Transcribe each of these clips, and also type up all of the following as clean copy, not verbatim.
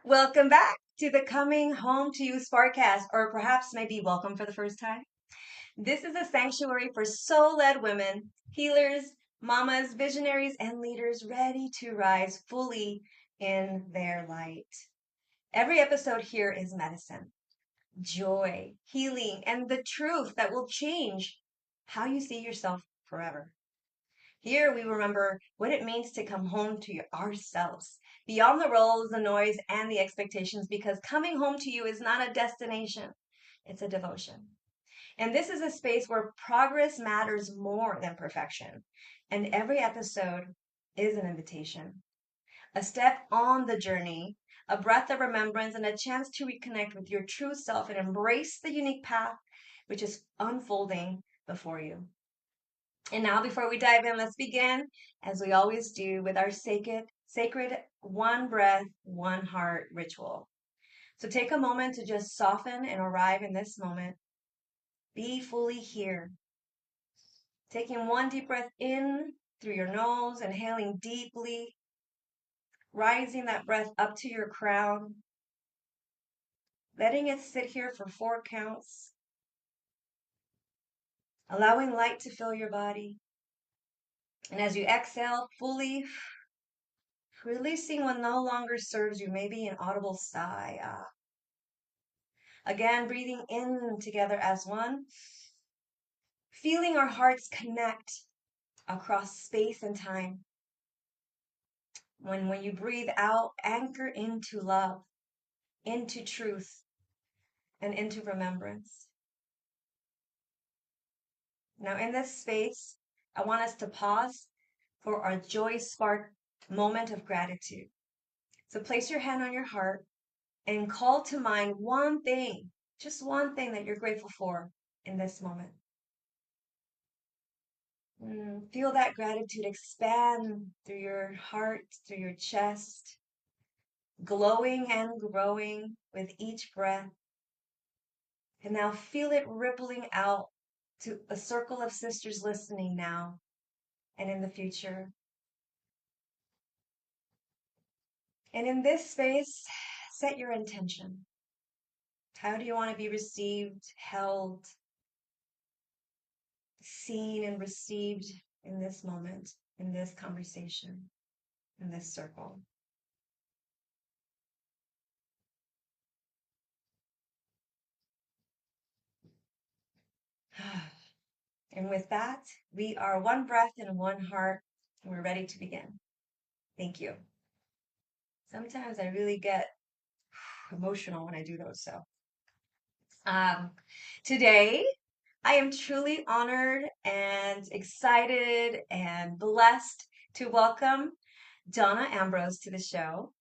Welcome back to the Coming Home to You Sparkcast, or perhaps maybe welcome for the first time. This is a sanctuary for soul led women, healers, mamas, visionaries, and leaders ready to rise fully in their light. Every episode here is medicine, joy, healing, and the truth that will change how you see yourself forever. Here we remember what it means to come home to ourselves, beyond the roles, the noise, and the expectations, because coming home to you is not a destination, it's a devotion. And this is a space where progress matters more than perfection. And every episode is an invitation, a step on the journey, a breath of remembrance, and a chance to reconnect with your true self and embrace the unique path which is unfolding before you. And now, before we dive in, let's begin, as we always do, with our sacred one breath, one heart ritual. So take a moment to just soften and arrive in this moment. Be fully here. Taking one deep breath in through your nose, inhaling deeply, rising that breath up to your crown, letting it sit here for 4 counts, allowing light to fill your body. And as you exhale fully, releasing what no longer serves you, maybe an audible sigh. Again, breathing in together as one, feeling our hearts connect across space and time. When you breathe out, anchor into love, into truth, and into remembrance. Now, in this space, I want us to pause for our joy spark moment of gratitude. So place your hand on your heart and call to mind one thing, just one thing that you're grateful for in this moment. Feel that gratitude expand through your heart, through your chest, glowing and growing with each breath. And now feel it rippling out to a circle of sisters listening now and in the future. And in this space, set your intention. How do you want to be received, held, seen, and received in this moment, in this conversation, in this circle? And with that, we are one breath and one heart, and we're ready to begin. Thank you. Sometimes I really get emotional when I do those. So, um, today I am truly honored and excited and blessed to welcome Donna Ambrose to the show.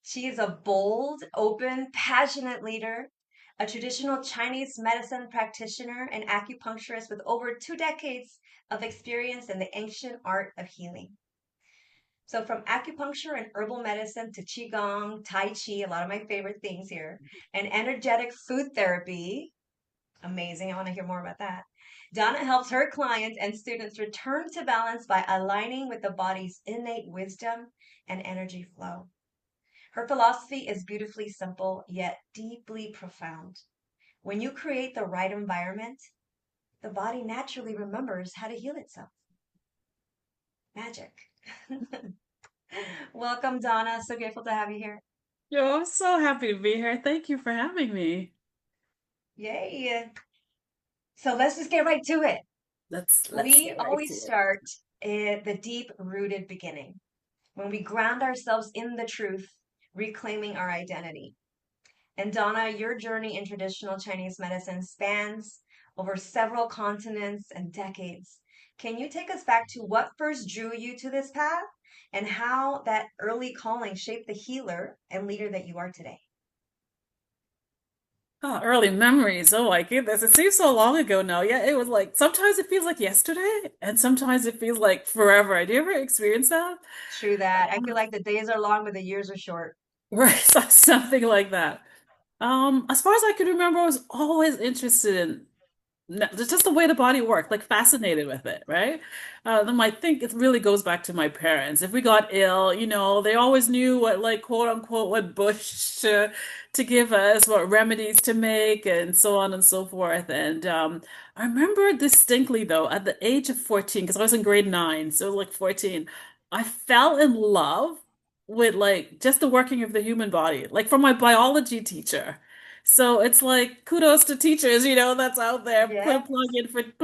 She is a bold, open, passionate leader, a traditional Chinese medicine practitioner and acupuncturist with over 2 decades of experience in the ancient art of healing. So, from acupuncture and herbal medicine to Qigong, Tai Chi, a lot of my favorite things here, and energetic food therapy, amazing. I want to hear more about that. Donna helps her clients and students return to balance by aligning with the body's innate wisdom and energy flow. Her philosophy is beautifully simple, yet deeply profound. When you create the right environment, the body naturally remembers how to heal itself. Magic. Welcome, Donna. So grateful to have you here. Yo, I'm so happy to be here. Thank you for having me. Yay. So let's just get right to it. Let's We get right to always it. start at the deep rooted beginning, when we ground ourselves in the truth, reclaiming our identity. And Donna, your journey in traditional Chinese medicine spans over several continents and decades. Can you take us back to what first drew you to this path and how that early calling shaped the healer and leader that you are today? Oh, early memories. Oh my goodness. It seems so long ago now. Yeah, it was like sometimes it feels like yesterday and sometimes it feels like forever. Do you ever experience that? True that. I feel like the days are long, but the years are short. Right, something like that. As far as I can remember, I was always interested in no, it's just the way the body worked, like fascinated with it, right? Then I think it really goes back to my parents. If we got ill, they always knew what, like, quote unquote, what bush to give us, what remedies to make, and so on and so forth. And I remember distinctly though, at the age of 14, because I was in grade 9, so like 14, I fell in love with like just the working of the human body, like from my biology teacher. So it's like kudos to teachers, that's out there. Yeah. Put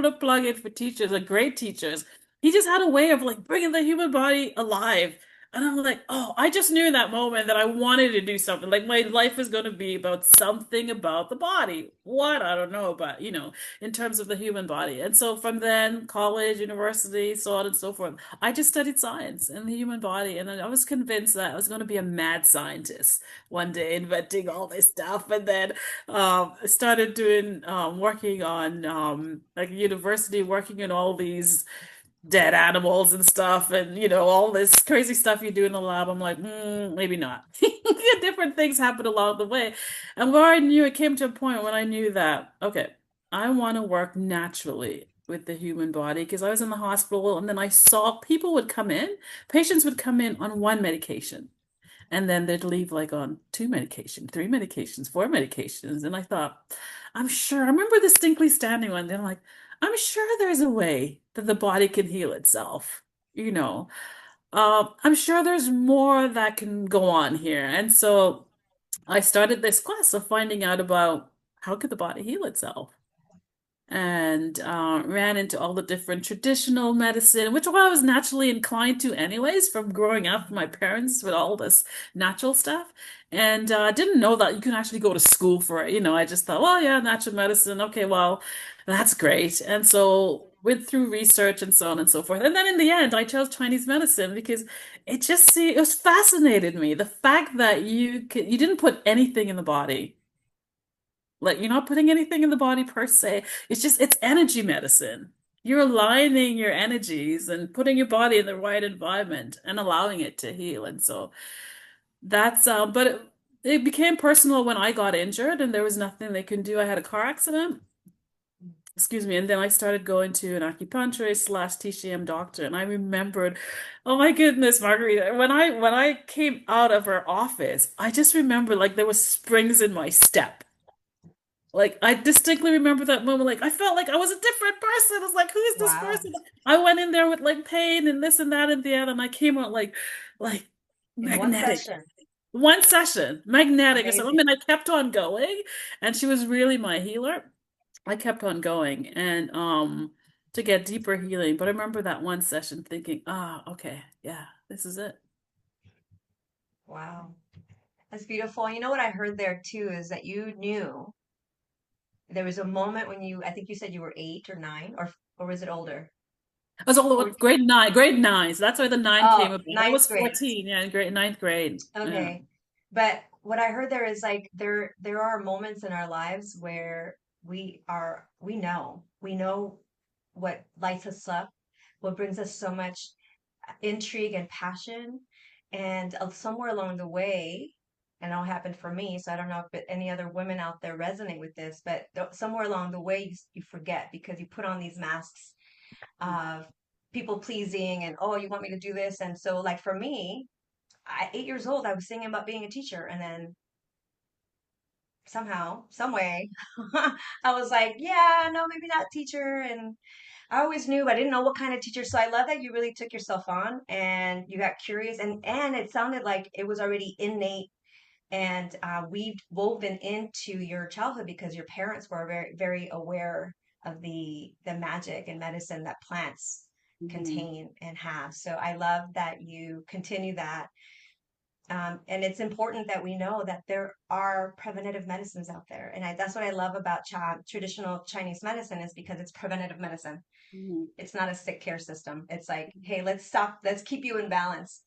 a plug in for teachers, like great teachers. He just had a way of like bringing the human body alive. And I'm like, oh, I just knew in that moment that I wanted to do something. Like my life is going to be about something about the body. What? I don't know, but in terms of the human body. And so from then, college, university, so on and so forth, I just studied science and the human body. And then I was convinced that I was going to be a mad scientist one day, inventing all this stuff. And then started doing working on like university, working in all these dead animals and stuff, and all this crazy stuff you do in the lab. I'm like, maybe not. Different things happen along the way, and where I knew it came to a point when I knew that okay, I want to work naturally with the human body because I was in the hospital and then I saw patients would come in on one medication and then they'd leave like on two medications, three medications, four medications. And I thought, I remember distinctly standing one day, I'm like, I'm sure there's a way that the body can heal itself. You know, I'm sure there's more that can go on here. And so I started this class of finding out about how could the body heal itself and ran into all the different traditional medicine, which I was naturally inclined to anyways from growing up with my parents with all this natural stuff. And didn't know that you can actually go to school for it. I just thought, well, yeah, natural medicine. Okay, well, that's great. And so went through research and so on and so forth. And then in the end, I chose Chinese medicine because it was fascinated me. The fact that you didn't put anything in the body. Like you're not putting anything in the body per se. It's energy medicine. You're aligning your energies and putting your body in the right environment and allowing it to heal. And so but it became personal when I got injured and there was nothing they can do. I had a car accident, excuse me, and then I started going to an acupuncturist slash TCM doctor. And I remembered, oh my goodness, Margarita, when I came out of her office, I just remember like there was springs in my step. Like I distinctly remember that moment. Like I felt like I was a different person. I was like, who is this Wow. person? I went in there with like pain and this and that and the other, and I came out like In one magnetic. session. One session, magnetic or something. I Amazing. mean, I kept on going, and she was really my healer. I kept on going and to get deeper healing. But I remember that one session thinking, okay, yeah, this is it. Wow. That's beautiful. You know what I heard there too is that you knew there was a moment when I think you said you were 8 or 9, or was it older? I was all Or grade nine. So that's where the nine came oh, about. I ninth was grade. 14, yeah, in grade ninth grade. Yeah. Okay. But what I heard there is like there are moments in our lives where we know what lights us up, what brings us so much intrigue and passion. And somewhere along the way, and it all happened for me, so I don't know if any other women out there resonate with this, but somewhere along the way, you forget because you put on these masks of people pleasing and, oh, you want me to do this. And so, like for me, 8 years old, I was thinking about being a teacher. And then somehow, some way, I was like, yeah, no, maybe not teacher. And I always knew, but I didn't know what kind of teacher. So I love that you really took yourself on and you got curious, and it sounded like it was already innate and weaved woven into your childhood because your parents were very very aware of the magic and medicine that plants Mhm. contain and have. So I love that you continue that. And it's important that we know that there are preventative medicines out there. And that's what I love about traditional Chinese medicine is because it's preventative medicine. Mhm. It's not a sick care system. It's like, hey, let's stop, let's keep you in balance.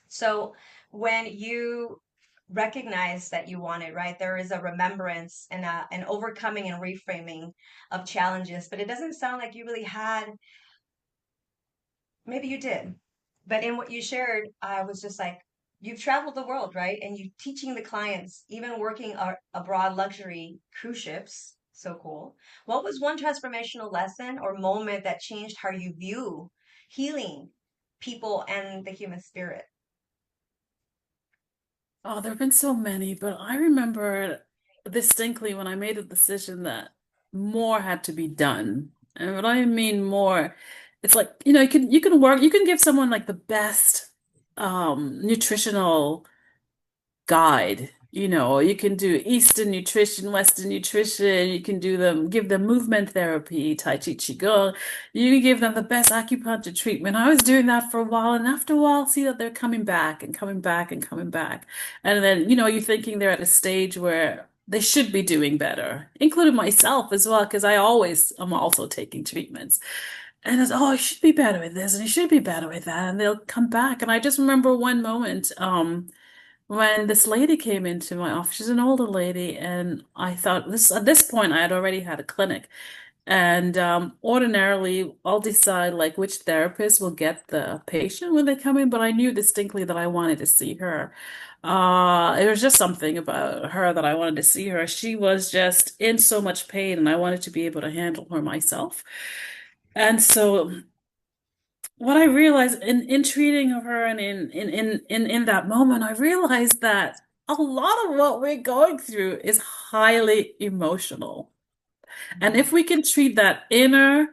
So when you recognize that you want it, right, there is a remembrance and an overcoming and reframing of challenges, but it doesn't sound like you really had, maybe you did, but in what you shared, I was just like, you've traveled the world, right? And you teaching the clients, even working abroad luxury cruise ships. So cool. What was one transformational lesson or moment that changed how you view healing people and the human spirit? Oh, there have been so many, but I remember distinctly when I made a decision that more had to be done. And what I mean more, it's like, you can give someone like the best nutritional guide. You can do Eastern nutrition, Western nutrition. You can give them movement therapy, Tai Chi Qigong. You can give them the best acupuncture treatment. I was doing that for a while, and after a while, see that they're coming back and coming back and coming back. And then, you're thinking they're at a stage where they should be doing better, including myself as well, because I'm also taking treatments. And it's, oh, I should be better with this, and I should be better with that. And they'll come back. And I just remember one moment, when this lady came into my office. She's an older lady, and I thought at this point I had already had a clinic. And ordinarily I'll decide like which therapist will get the patient when they come in, but I knew distinctly that I wanted to see her. It was just something about her that I wanted to see her. She was just in so much pain, and I wanted to be able to handle her myself. And so what I realized in treating her and in that moment, I realized that a lot of what we're going through is highly emotional. And Mhm. if we can treat that inner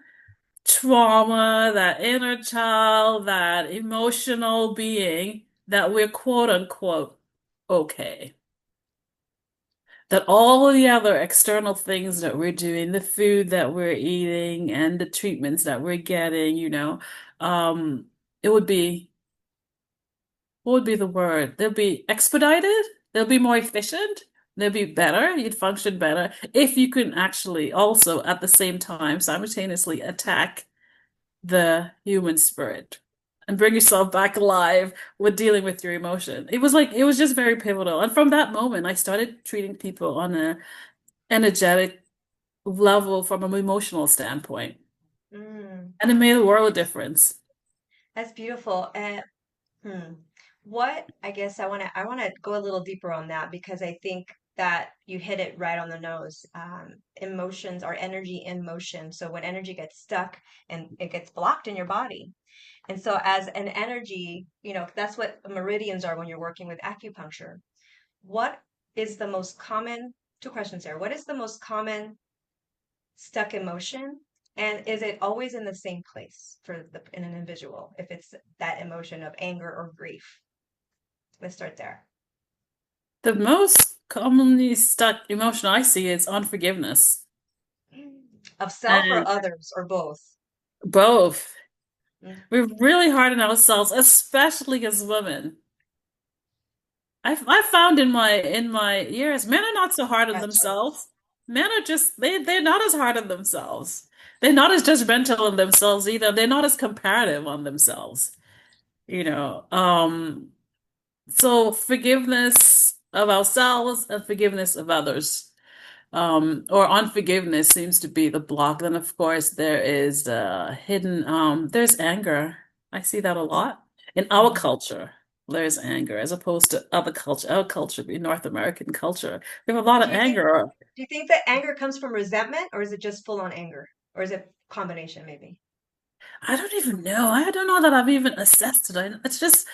trauma, that inner child, that emotional being, that we're quote unquote okay. That all the other external things that we're doing, the food that we're eating and the treatments that we're getting, um, it would be what would be the word? They'll be expedited, they'll be more efficient, they'll be better, you'd function better if you can actually also at the same time simultaneously attack the human spirit and bring yourself back alive with dealing with your emotion. It was just very pivotal. And from that moment, I started treating people on a energetic level from an emotional standpoint. Mm, And it made a world of difference. that's beautiful. Hmm. What I guess I want to go a little deeper on that because I think that you hit it right on the nose. Emotions are energy in motion. So when energy gets stuck and it gets blocked in your body, and so as an energy, that's what meridians are when you're working with acupuncture. What is the most common, two questions there. What is the most common stuck emotion? And is it always in the same place in an individual if it's that emotion of anger or grief? Let's start there. The most commonly stuck emotion I see is unforgiveness. Of self or And others or both? both. Mm, We're really hard on ourselves, especially as women. I've found in my years, men are not so hard on that's true. themselves. Men are just they're not as hard on themselves. They're not as judgmental on themselves either. They're not as comparative on themselves. You know, so forgiveness of ourselves and forgiveness of others. Or unforgiveness seems to be the block. Then, of course, there is there's anger. I see that a lot in our Mhm. culture. There's anger as opposed to other culture. Our culture, being North American culture, we have a lot Do of you think anger. do you think that anger comes from resentment or is it just full on anger? Or is it combination maybe? I don't even know. I don't know that I've even assessed it. It's just,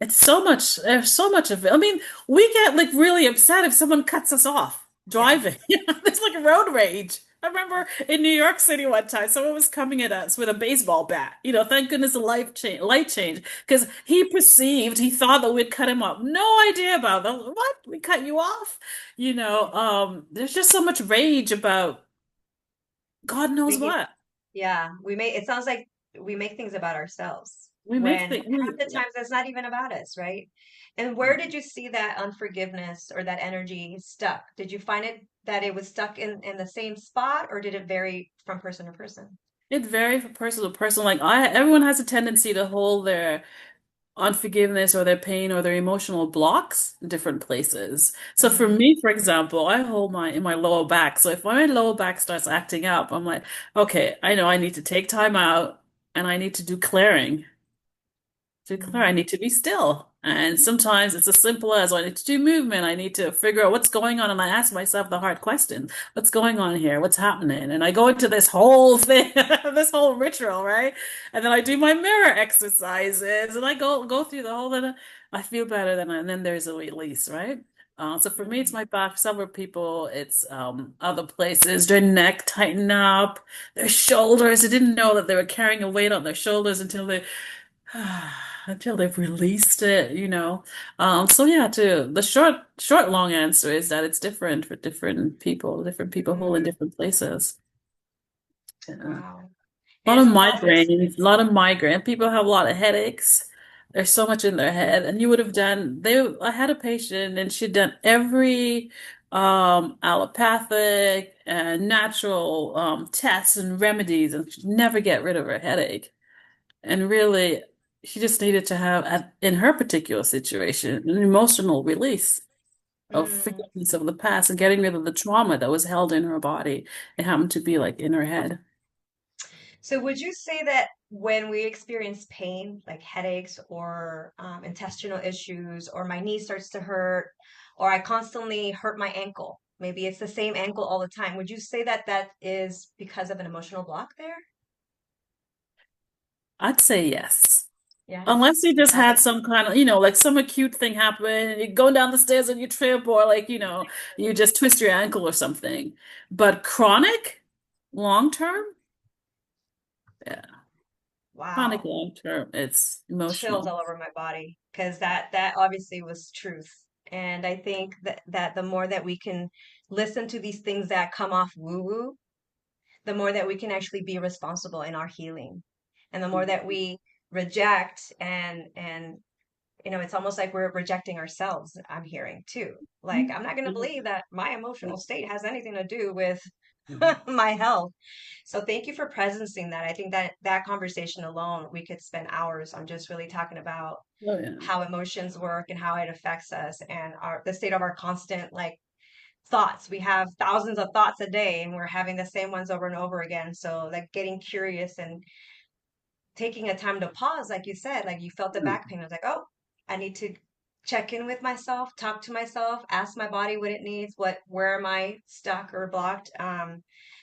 it's so much. There's so much of it. I mean, we get like really upset if someone cuts us off Yeah. driving. It's like road rage. I remember in New York City one time, someone was coming at us with a baseball bat. Thank goodness the light change, because he thought that we'd cut him off. No idea about that. What? We cut you off? There's just so much rage about God knows Making what. Yeah, it sounds like we make things about ourselves We make when the half we the times that's not even about us, right? And where did you see that unforgiveness or that energy stuck? Did you find it that it was stuck in the same spot or did it vary from person to person? It varies from person to person. Everyone has a tendency to hold their unforgiveness or their pain or their emotional blocks in different places. So for Hmm. me, for example, I hold my in my lower back. So if my lower back starts acting up, I'm like, okay, I know I need to take time out and I need to do clearing. to declare I Mm. need to be still. And sometimes it's as simple as I need to do movement. I need to figure out what's going on. And I ask myself the hard question, what's going on here? What's happening? And I go into this whole thing, this whole ritual, right? And then I do my mirror exercises and I go through the whole thing. I feel better and then there's a release, right? So for me, it's Mm. my back. For some people, it's other places. Their neck tighten up, their shoulders. I didn't know that they were carrying a weight on their shoulders until they until they've released it, you know. So yeah, to the long answer is that it's different for different people who in Mm. different places. Yeah. Wow. A And lot of it's a process. migraines, a lot of migraine. People have a lot of headaches. There's so much in their head. And you would have done I had a patient and she'd done every allopathic and natural tests and remedies and she'd never get rid of her headache. And really, she just needed to have, in her particular situation, an emotional release of Mm. forgiveness of the past and getting rid of the trauma that was held in her body. It happened to be like in her head. So would you say that when we experience pain, like headaches or intestinal issues, or my knee starts to hurt, or I constantly hurt my ankle, maybe it's the same ankle all the time, would you say that that is because of an emotional block there? I'd say yes. Yes. Unless you You just have had it. some kind of, like some acute thing happen, you go down the stairs and you trip, or like, you just twist your ankle or something. But chronic, long term, yeah, chronic Wow. long term, it's Chills emotional. all over my body because that obviously was truth. And I think that the more that we can listen to these things that come off woo-woo, the more that we can actually be responsible in our healing. And the more that we reject and it's almost like we're rejecting ourselves, I'm hearing too. Like, I'm not going to believe that my emotional state has anything to do with my health. So thank you for presencing that. I think that that conversation alone, we could spend hours on just really talking about Oh yeah. how emotions work and how it affects us and the state of our constant like thoughts. We have thousands of thoughts a day and we're having the same ones over and over again. So like getting curious and taking a time to pause, like you said, like you felt the back pain. I was like, oh, I need to check in with myself, talk to myself, ask my body what it needs, where am I stuck or blocked.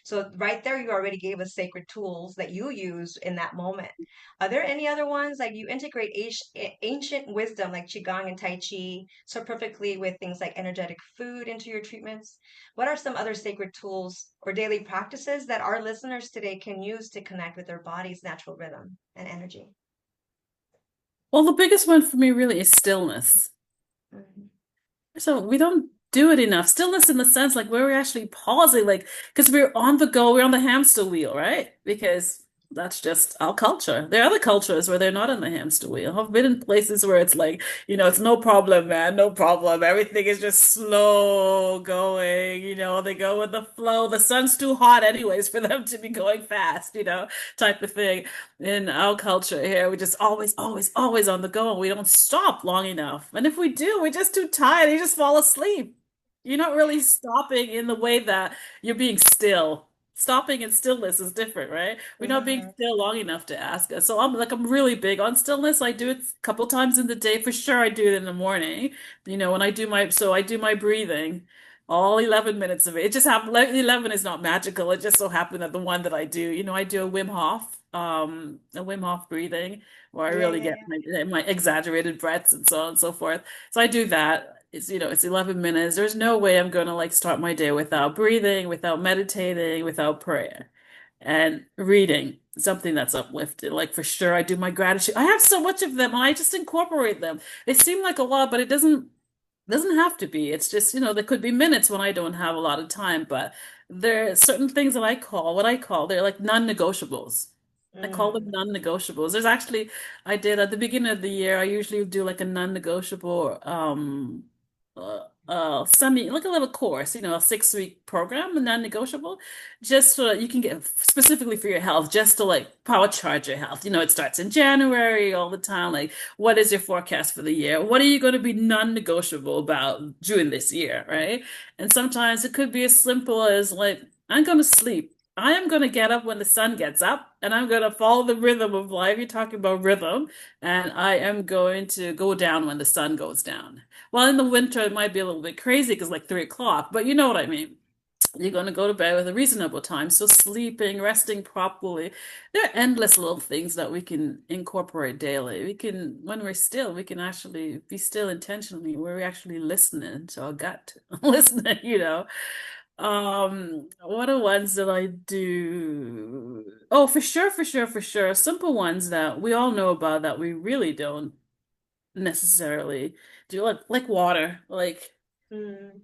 So right there, you already gave us sacred tools that you use in that moment. Are there any other ones like you integrate ancient wisdom like Qigong and Tai Chi so perfectly with things like energetic food into your treatments? What are some other sacred tools or daily practices that our listeners today can use to connect with their body's natural rhythm and energy? Well, the biggest one for me really is stillness. Mhm. So we don't do it enough. Stillness in the sense like where we're actually pausing, like because we're on the go, we're on the hamster wheel, right? Because that's just our culture. There are other cultures where they're not on the hamster wheel. I've been in places where it's like, it's no problem, man, no problem. Everything is just slow going, they go with the flow. The sun's too hot anyways for them to be going fast, type of thing. In our culture here, we just always, always, always on the go, and we don't stop long enough. And if we do, we're just too tired. You just fall asleep. You're not really stopping in the way that you're being still. Stopping and stillness is different, right? We're not being Mhm. still long enough to ask us. So I'm really big on stillness. I do it a couple times in the day for sure. I do it in the morning. When I do my breathing. All 11 minutes of it. It just happened. 11 is not magical. It just so happened that the one that I do, I do a Wim Hof breathing where I Yeah, really yeah, get yeah. my exaggerated breaths and so on and so forth. So I do that. It's 11 minutes. There's no way I'm going to like start my day without breathing, without meditating, without prayer and reading something that's uplifted. Like for sure, I do my gratitude. I have so much of them and I just incorporate them. They seem like a lot, but it doesn't have to be. It's just, there could be minutes when I don't have a lot of time, but there are certain things that they're like non-negotiables. I call them Mm. non-negotiables. I did at the beginning of the year, I usually do like a non-negotiable, like a little course, a 6-week program, a non-negotiable, just so that you can get specifically for your health, just to like power charge your health. It starts in January all the time. Like, what is your forecast for the year? What are you going to be non-negotiable about during this year, right? And sometimes it could be as simple as like, I'm going to sleep. I am going to get up when the sun gets up and I'm going to follow the rhythm of life. You're talking about rhythm, and I am going to go down when the sun goes down. Well, in the winter, it might be a little bit crazy because like 3 o'clock, but you know what I mean. You're going to go to bed with a reasonable time. So sleeping, resting properly. There are endless little things that we can incorporate daily. We can, when we're still, we can actually be still intentionally. We're actually listening to our gut, listening, what are ones that I do? Oh, for sure, for sure, for sure. Simple ones that we all know about that we really don't necessarily do, like water. Mm,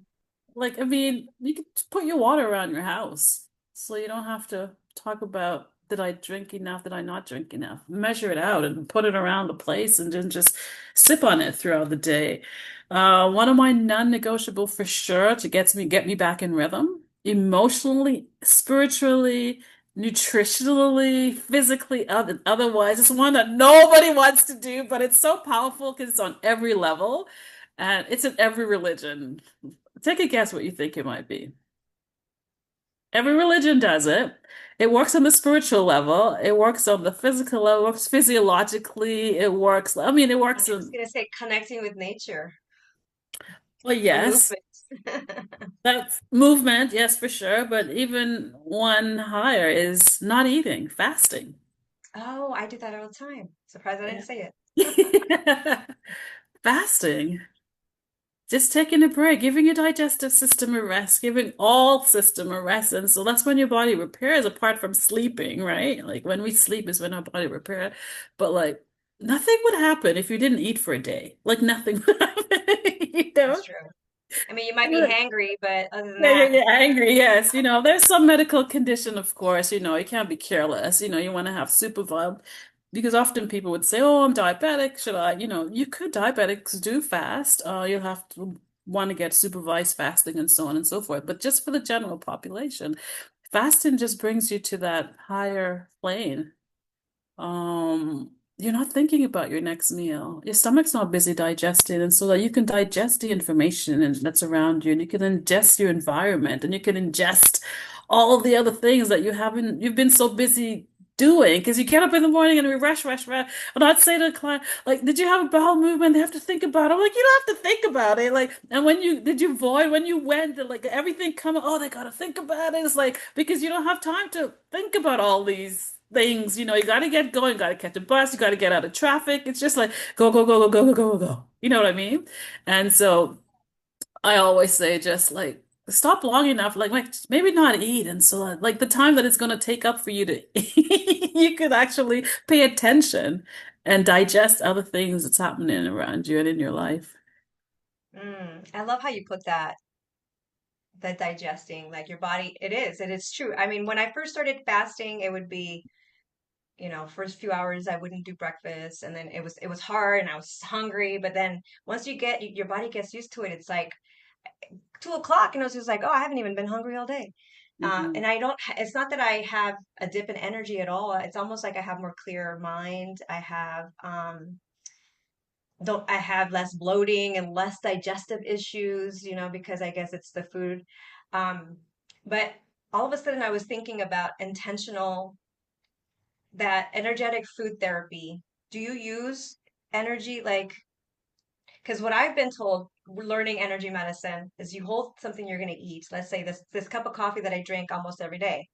I mean, you could put your water around your house, so you don't have to talk about did I drink enough, did I not drink enough. Measure it out and put it around the place, and then just sip on it throughout the day. One of my non-negotiable for sure to get me back in rhythm, emotionally, spiritually, nutritionally, physically, otherwise. It's one that nobody wants to do, but it's so powerful because it's on every level and it's in every religion. Take a guess what you think it might be. Every religion does it. It works on the spiritual level. It works on the physical level. It works physiologically. It works. I mean, it I works was in. gonna say connecting with nature Well, or yes, movement. that's movement. Yes, for sure. But even one higher is not eating, fasting. Oh, I do that all the time. Surprised I didn't Yeah. say Fasting. Just taking a break, giving your digestive system a rest, giving all system a rest. And so that's when your body repairs apart from sleeping, right? Like when we sleep is when our body repairs. But like nothing would happen if you didn't eat for a day. Like nothing would happen, you That's know? true. I mean, you might be hangry, but other than Yeah, that, you're angry, yes. There's some medical condition, of course, you can't be careless. You want to have supervised because often people would say, "Oh, I'm diabetic. Should I?" You could diabetics do fast. You'll have to want to get supervised fasting and so on and so forth. But just for the general population, fasting just brings you to that higher plane. You're not thinking about your next meal. Your stomach's not busy digesting, and so that you can digest the information that's around you, and you can ingest your environment, and you can ingest all the other things that you've been so busy doing because you get up in the morning and we rush, rush, rush. And I'd say to a client, like, did you have a bowel movement? They have to think about it. I'm like, you don't have to think about it. Like, and did you void when you went, like everything come, oh, they gotta think about it. It's like, because you don't have time to think about all these things. You got to get going, got to catch a bus, you got to get out of traffic. It's just like go, go, go, go, go, go, go, go. You know what I mean? And so I always say just like stop long enough, like maybe not eat. And so like the time that it's going to take up for you to you could actually pay attention and digest other things that's happening around you and in your life. I love how you put that, that digesting, like your body, it is true. I mean, when I first started fasting, it would be, first few hours I wouldn't do breakfast, and then it was hard and I was hungry, but then once your body gets used to it, it's like 2 o'clock and I was just like, oh, I haven't even been hungry all day. Hmm. And it's not that I have a dip in energy at all. It's almost like I have more clear mind. I have less bloating and less digestive issues, because I guess it's the food. Um, but all of a sudden I was thinking about that energetic food therapy. Do you use energy like, because what I've been told, learning energy medicine, is you hold something you're going to eat. Let's say this cup of coffee that I drink almost every day.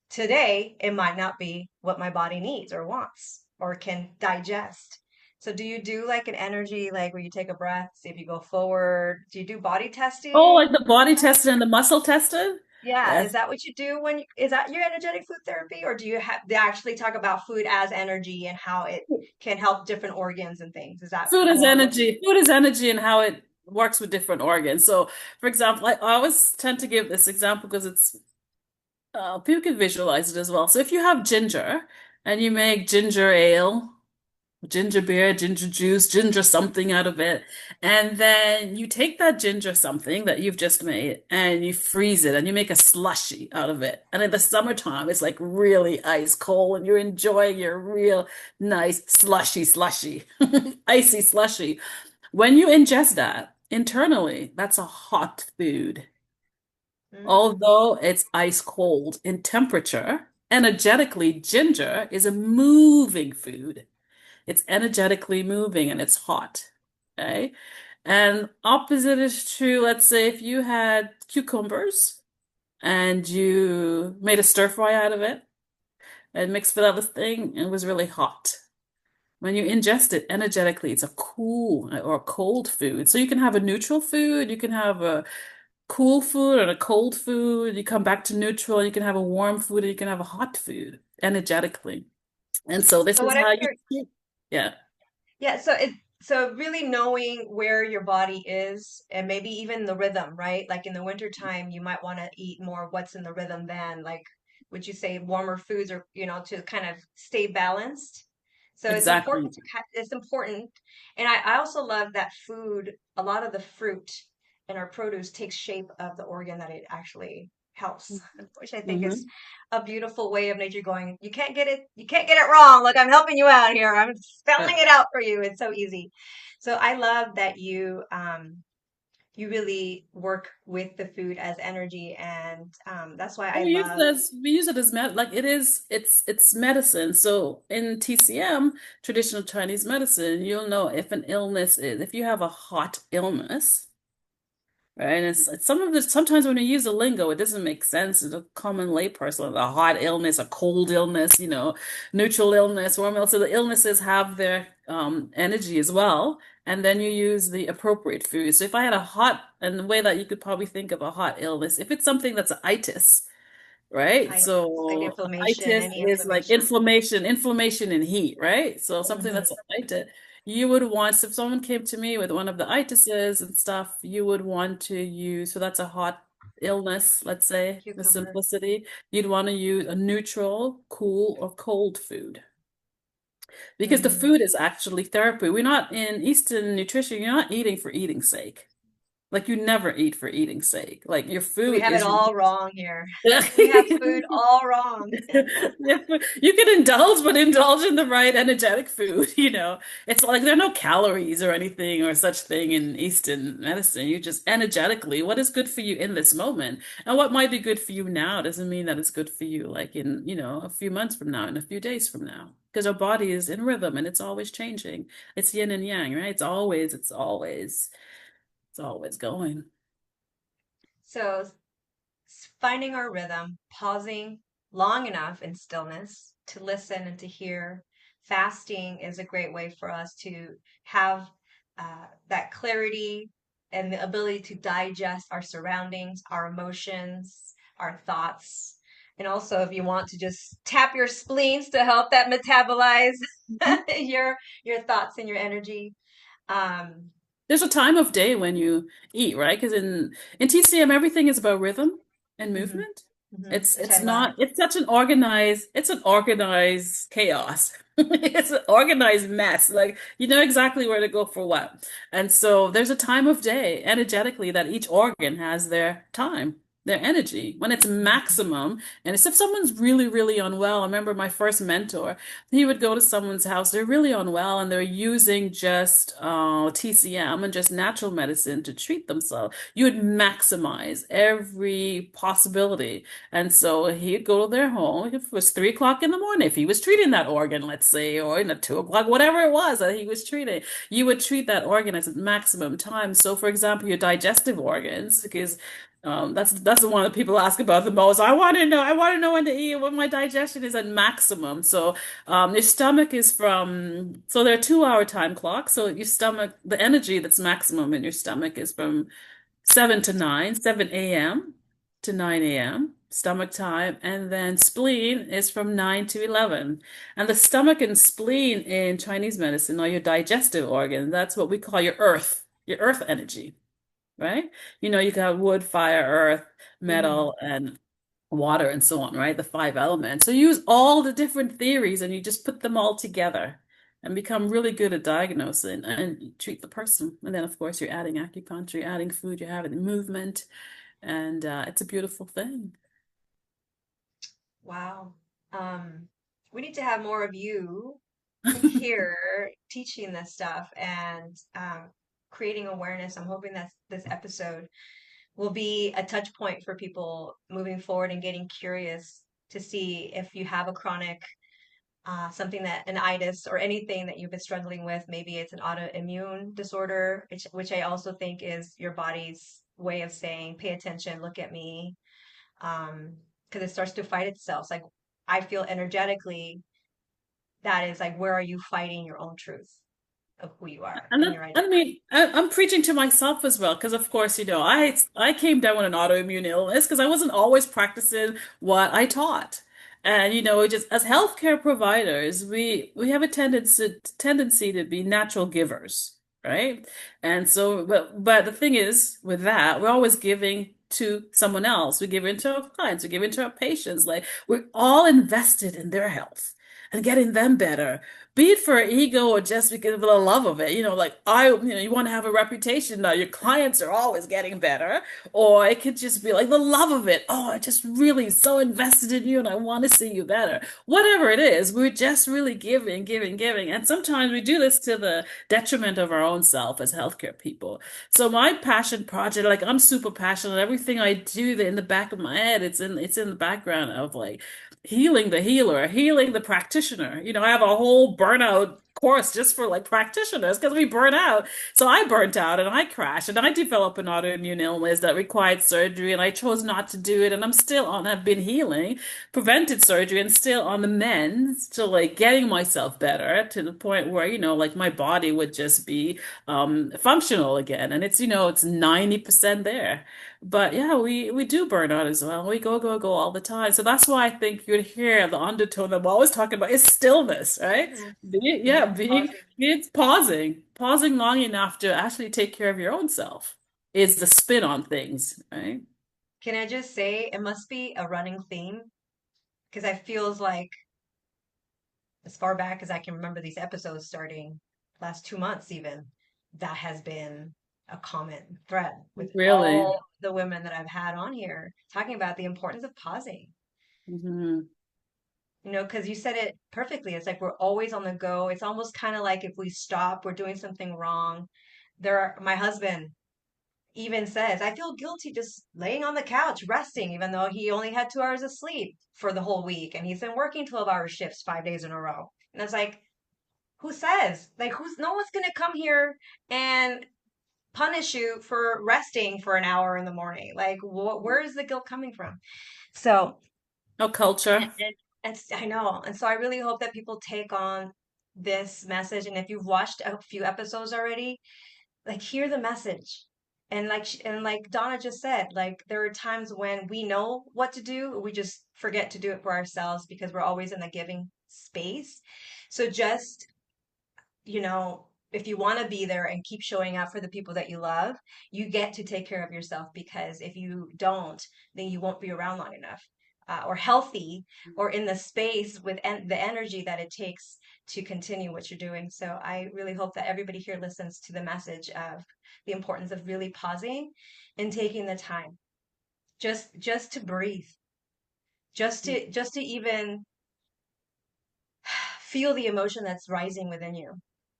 Today, it might not be what my body needs or wants or can digest. So do you do like an energy, like where you take a breath, see if you go forward? Do you do body Oh, testing? like the body tested and the muscle tested? Yeah, is Yes. that what you do is that your energetic food therapy, or do you have they actually talk about food as energy and how it can help different organs and things? Is that Food is more what you energy. Food is energy and how it works with different organs. So, for example, I always tend to give this example because people can visualize it as well. So, if you have ginger and you make ginger ale, ginger beer, ginger juice, ginger something out of it, and then you take that ginger something that you've just made and you freeze it and you make a slushy out of it. And in the summertime, it's like really ice cold and you're enjoying your real nice slushy, icy slushy. When you ingest that internally, that's a hot food. Mm. Although it's ice cold in temperature, energetically, ginger is a moving food. It's energetically moving and it's hot. Okay. And opposite is true. Let's say if you had cucumbers and you made a stir fry out of it and mixed with other thing, and it was really hot. When you ingest it energetically, it's a cool or a cold food. So you can have a neutral food, you can have a cool food and a cold food. You come back to neutral, and you can have a warm food and you can have a hot food energetically. And so this So is what I'm how hearing, you, yeah, yeah, so really knowing where your body is and maybe even the rhythm, right? Like in the winter time, you might want to eat more what's in the rhythm then, like would you say warmer foods or to kind of stay balanced. So it's important exactly. to it's important. And I also love that food, a lot of the fruit and our produce takes shape of the organ that it actually helps, which I think is Hmm. a beautiful way of nature going, you can't get it wrong. Look, I'm helping you out here. I'm spelling it out for you. It's so easy. So I love that you really work with the food as energy, and that's why I love. We use it as like it's medicine. So in TCM, traditional Chinese medicine, you'll know if an illness is if you have a hot illness. Right. And it's some of the sometimes when we use the lingo, it doesn't make sense to the common layperson. A hot illness, a cold illness, neutral illness, warm illness. So the illnesses have their energy as well. And then you use the appropriate food. So if I had a hot, and the way that you could probably think of a hot illness, if it's something that's an itis, right? Like So inflammation, itis any is like inflammation. inflammation and heat, right? So something Hmm. that's like itis, you would want, so if someone came to me with one of the itises and stuff, you would want to use, so that's a hot illness, let's say, the Cucumber. simplicity, you'd want to use a neutral, cool, or cold food. Because the Hmm. food is actually therapy. We're not in Eastern nutrition, you're not eating for eating's sake. Like you never eat for eating's sake. Like your We food have it is your all wrong here. yeah. We have food all wrong. You can indulge, but indulge in the right energetic food, It's like there are no calories or anything or such thing in Eastern medicine. You just energetically, what is good for you in this moment? And what might be good for you now doesn't mean that it's good for you like in, a few months from now, in a few days from now. Because our body is in rhythm and it's always changing. It's yin and yang, right? It's always going. So finding our rhythm, pausing long enough in stillness to listen and to hear. Fasting is a great way for us to have that clarity and the ability to digest our surroundings, our emotions, our thoughts. And also, if you want to just tap your spleens to help that metabolize your your thoughts and your energy. Um, There's a time of day when you eat, right? Because in TCM, everything is about rhythm and mhm, movement. mhm, It's which I it's love. not it's such an organized chaos. It's an organized mess. Like you know exactly where to go for what. And so there's a time of day energetically that each organ has their time, their energy. When it's Mhm. maximum, and it's if someone's really, really unwell. I remember my first mentor, he would go to someone's house, they're really unwell and they're using just TCM and just natural medicine to treat themselves. You would maximize every possibility. And so he'd go to their home. If it was 3 o'clock in the morning, if he was treating that organ, let's say, or in a 2 o'clock, whatever it was that he was treating, you would treat that organ at maximum time. So, for example, your digestive organs, because that's the one that people ask about the most. I want to know when to eat, when my digestion is at maximum. So, your stomach is so there are 2-hour time clocks. So your stomach, the energy that's maximum in your stomach is from 7 to 9, 7 a.m. to 9 a.m. stomach time, and then spleen is from 9 to 11. And the stomach and spleen in Chinese medicine are your digestive organ. That's what we call your earth energy, right? You can have wood, fire, earth, Mhm. metal, and water, and so on, right? The five elements. So you use all the different theories and you just put them all together and become really good at diagnosing and you treat the person. And then, of course, you're adding acupuncture, you're adding food, you're having movement, and it's a beautiful thing. Wow. Um, we need to have more of you here teaching this stuff and creating awareness. I'm hoping that this episode will be a touch point for people moving forward and getting curious to see if you have a chronic something that an itis or anything that you've been struggling with. Maybe it's an autoimmune disorder, which I also think is your body's way of saying, pay attention, look at me, because it starts to fight itself. It's like I feel energetically that is like, where are you fighting your own truth of who you are And and that, your identity? I mean, I'm preaching to myself as well, because of course, I came down with an autoimmune illness because I wasn't always practicing what I taught. And just as healthcare providers, we have a tendency to be natural givers, right? And so, but the thing is, with that, we're always giving to someone else. We give into our clients, we give into our patients. Like we're all invested in their health and getting them better, be it for ego or just because of the love of it. Like you want to have a reputation that your clients are always getting better, or it could just be like the love of it. Oh, I just really so invested in you and I want to see you better. Whatever it is, we're just really giving, giving, giving. And sometimes we do this to the detriment of our own self as healthcare people. So my passion project, like I'm super passionate. Everything I do in the back of my head, it's in the background of like healing the healer, healing the practitioner. I have a whole burnout course just for like practitioners because we burn out. So I burnt out and I crashed and I developed an autoimmune illness that required surgery and I chose not to do it. And I'm still on, I've been healing, prevented surgery and still on the mend to like getting myself better to the point where, like my body would just be functional again. And it's 90% there. But yeah, we do burn out as well. We go, go, go all the time. So that's why I think you'd hear the undertone that I'm always talking about is stillness, right? Mhm. Yeah, Yep. being pausing long enough to actually take care of your own self is the spin on things, right? Can I just say it must be a running theme because I feels like as far back as I can remember these episodes starting last 2 months even, that has been a common thread with Really. all the women that I've had on here talking about the importance of pausing. Hmm. Because you said it perfectly. It's like we're always on the go. It's almost kind of like if we stop, we're doing something wrong. My husband even says, I feel guilty just laying on the couch, resting, even though he only had 2 hours of sleep for the whole week. And he's been working 12-hour shifts 5 days in a row. And it's like, who says? Like, no one's going to come here and punish you for resting for an hour in the morning. Like, where is the guilt coming from? So, No culture. I know. And so I really hope that people take on this message. And if you've watched a few episodes already, like hear the message. And like Donna just said, like there are times when we know what to do, we just forget to do it for ourselves because we're always in the giving space. So just you know, if you want to be there and keep showing up for the people that you love, you get to take care of yourself because if you don't, then you won't be around long enough or healthy or in the space with the energy that it takes to continue what you're doing. So I really hope that everybody here listens to the message of the importance of really pausing and taking the time just to breathe, just to even feel the emotion that's rising within you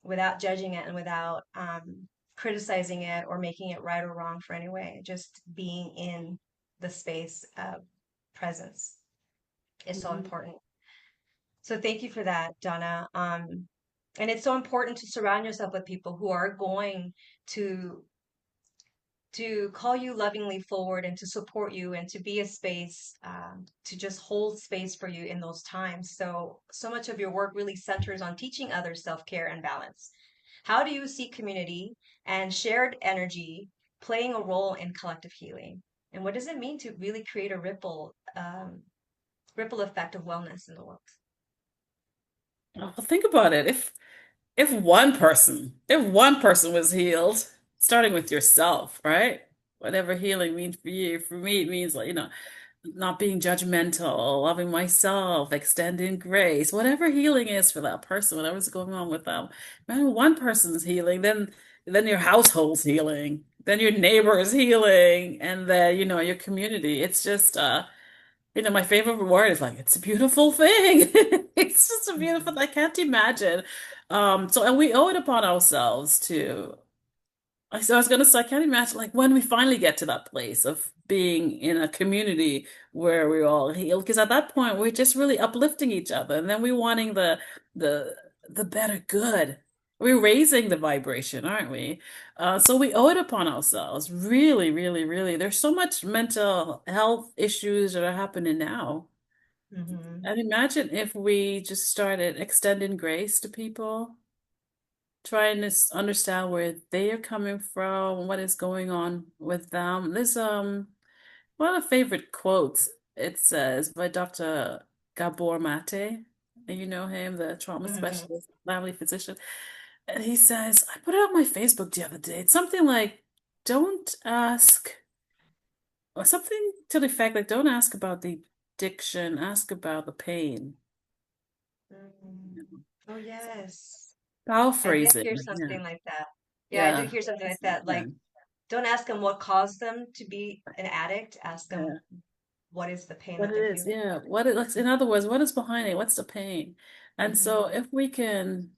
without judging it and without criticizing it or making it right or wrong for any way. Just being in the space of presence is so Mhm. important. So thank you for that, Donna. And it's so important to surround yourself with people who are going to call you lovingly forward and to support you and to be a space to just hold space for you in those times. So much of your work really centers on teaching others self-care and balance. How do you see community and shared energy playing a role in collective healing? And what does it mean to really create a ripple effect of wellness in the world? Well, think about it. If one person was healed, starting with yourself, right? Whatever healing means for you, for me, it means like, not being judgmental, loving myself, extending grace, whatever healing is for that person, whatever's going on with them. Man, one person's healing, then your household's healing, then your neighbor is healing, and then, your community. It's just my favorite word is like it's a beautiful thing. It's just a beautiful, I can't imagine. And we owe it upon ourselves to So I was gonna say, I can't imagine like when we finally get to that place of being in a community where we all heal, because at that point we're just really uplifting each other, and then we're wanting the the better good. We're raising the vibration, aren't we? So we owe it upon ourselves. Really, really, really. There's so much mental health issues that are happening now. Hmm. And imagine if we just started extending grace to people, trying to understand where they are coming from, what is going on with them. There's one of the favorite quotes. It says by Dr. Gabor Mate. And you know him, the trauma Hmm. specialist, family physician. And he says, I put it on my Facebook the other day. It's something like, don't ask, or something to the effect like, don't ask about the addiction, ask about the pain. Hmm. Oh, yes. I did Paraphrasing, hear like, yeah, something like that. Yeah, I did yeah, hear something that's like that. yeah, Like, don't ask them what caused them to be an addict. Ask them yeah. what is the pain What that it they're is, feeling. yeah. What it looks, in other words, what is behind it? What's the pain? And so Hmm. if we can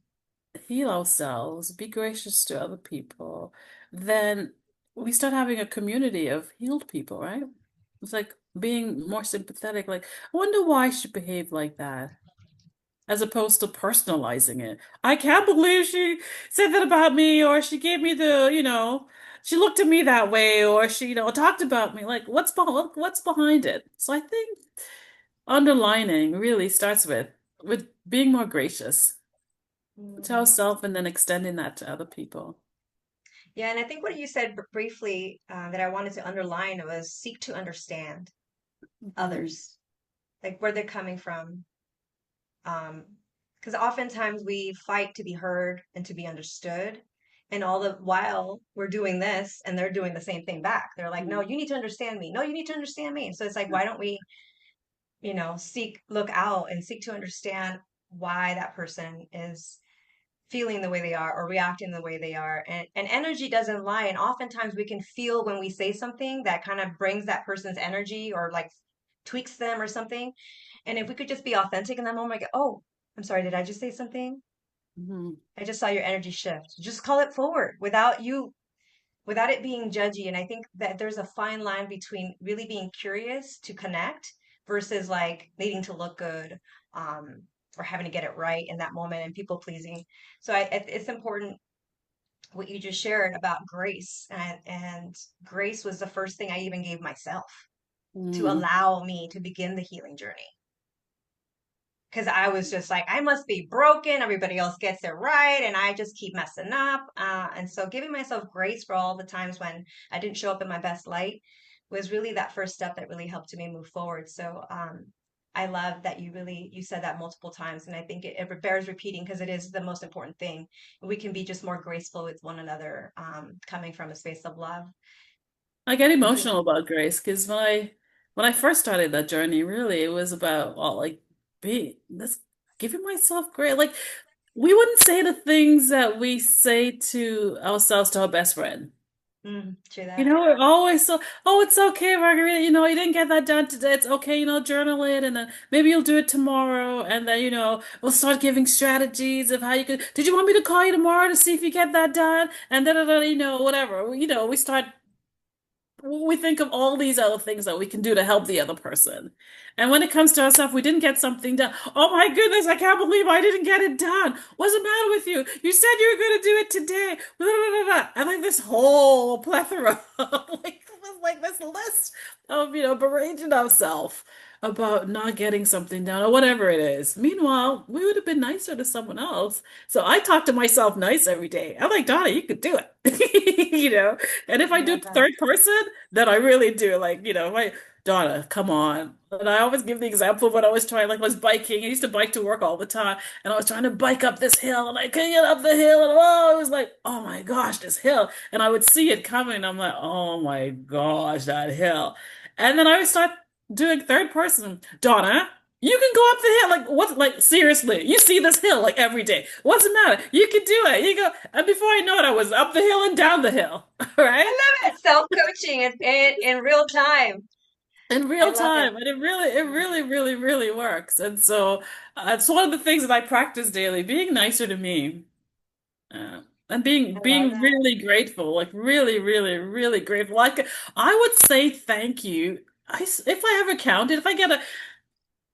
heal ourselves, be gracious to other people, then we start having a community of healed people, right? It's like being more sympathetic, like, I wonder why she behaved like that, as opposed to personalizing it. I can't believe she said that about me, or she gave me the, she looked at me that way, or she, talked about me. Like, what's behind it? So I think underlining really starts with being more gracious to Hmm. ourselves and then extending that to other people. Yeah, and I think what you said briefly that I wanted to underline was seek to understand Mhm. others, like where they're coming from. Um, because oftentimes we fight to be heard and to be understood. And all the while we're doing this and they're doing the same thing back. They're like, no, Mhm. you need to understand me. No, you need to understand me. So it's like, why don't we, look out and seek to understand why that person is feeling the way they are or reacting the way they are. And energy doesn't lie. And oftentimes we can feel when we say something that kind of brings that person's energy or like tweaks them or something. And if we could just be authentic in that moment, like, oh, I'm sorry, did I just say something? Mhm. I just saw your energy shift. Just call it forward without it being judgy. And I think that there's a fine line between really being curious to connect versus like needing to look good, um, or having to get it right in that moment and people pleasing. So it's important what you just shared about grace, and grace was the first thing I even gave myself to Mhm. allow me to begin the healing journey. Because I was just like, I must be broken. Everybody else gets it right, and I just keep messing up. And so, giving myself grace for all the times when I didn't show up in my best light was really that first step that really helped me move forward. So, I love that you said that multiple times, and I think it bears repeating because it is the most important thing. We can be just more graceful with one another, coming from a space of love I get and healing. emotional about grace because when I first started that journey, really it was about all like being this giving myself grace. Like we wouldn't say the things that we say to ourselves to our best friend. True You that. know, we're always so, oh, it's okay, Margarita. You didn't get that done today. It's okay, journal it and then maybe you'll do it tomorrow. And then, we'll start giving strategies of how you could. Did you want me to call you tomorrow to see if you get that done? And then, whatever. We start we think of all these other things that we can do to help the other person. And when it comes to ourselves, we didn't get something done. Oh my goodness, I can't believe I didn't get it done. What's the matter with you? You said you were going to do it today. Blah, blah, blah, blah. And like this whole plethora, like this list of, berating ourselves about not getting something done or whatever it is. Meanwhile, we would have been nicer to someone else. So I talk to myself nice every day. I'm like, Donna, you could do it. And if I I do love it that. third person, then I really do. Like, like, Donna, come on. And I always give the example of when I was trying, like, I was biking. I used to bike to work all the time. And I was trying to bike up this hill and I couldn't get up the hill. And oh, it was like, oh my gosh, this hill. And I would see it coming. And I'm like, oh my gosh, that hill. And then I would start doing third person. Donna, you can go up the hill. Like, what? Like, seriously, you see this hill like every day. What's the matter? You can do it. You go. And before I know it, I was up the hill and down the hill. All I right? love it. Self-coaching in real time. In I real love it. time. And it really, really, really works. And so it's one of the things that I practice daily, being nicer to me. And I love being that. really grateful, like really, really, really grateful. Like I would say thank you. If I ever counted, if I get a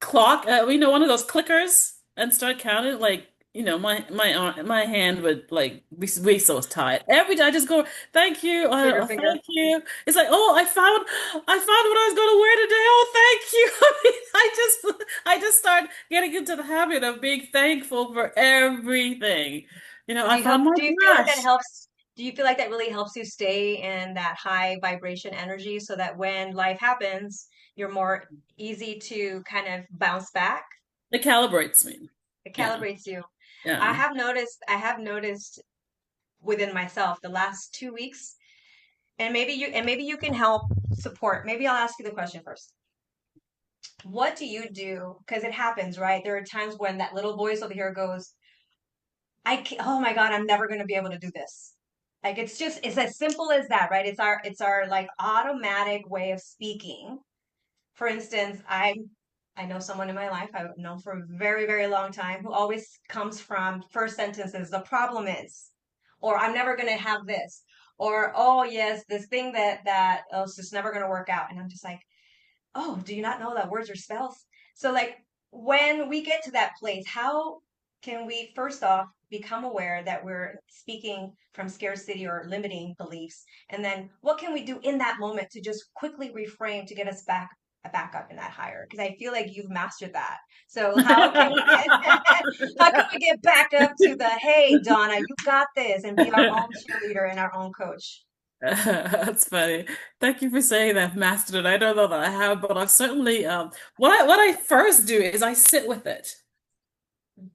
clock, one of those clickers and start counting, like, my hand would like be so tight. Every day I just go, thank you, Trigger finger. thank you. It's like, oh, I found what I was going to wear today. Oh, thank you. I mean, I just start getting into the habit of being thankful for everything. I found my Do you feel like that brush. helps? Do you feel like that really helps you stay in that high vibration energy so that when life happens, you're more easy to kind of bounce back? It calibrates me. It Yeah, calibrates you. yeah. I have noticed within myself the last 2 weeks, and maybe you can help support. Maybe I'll ask you the question first. What do you do? Because it happens, right? There are times when that little voice over here goes, oh my God, I'm never going to be able to do this. Like it's as simple as that, right? It's our like automatic way of speaking. For instance, I know someone in my life I've known for a very, very long time who always comes from first sentences, the problem is, or I'm never going to have this, or oh yes, this thing that oh, it's just never going to work out. And I'm just like, oh, do you not know that words are spells? So, like, when we get to that place, how can we first off become aware that we're speaking from scarcity or limiting beliefs? And then what can we do in that moment to just quickly reframe to get us back up in that higher? Because I feel like you've mastered that. So how can we get how can we get back up to the hey Donna, you got this and be our own cheerleader and our own coach? That's funny. Thank you for saying that I've mastered it. I don't know that I have, but I've certainly what I first do is I sit with it.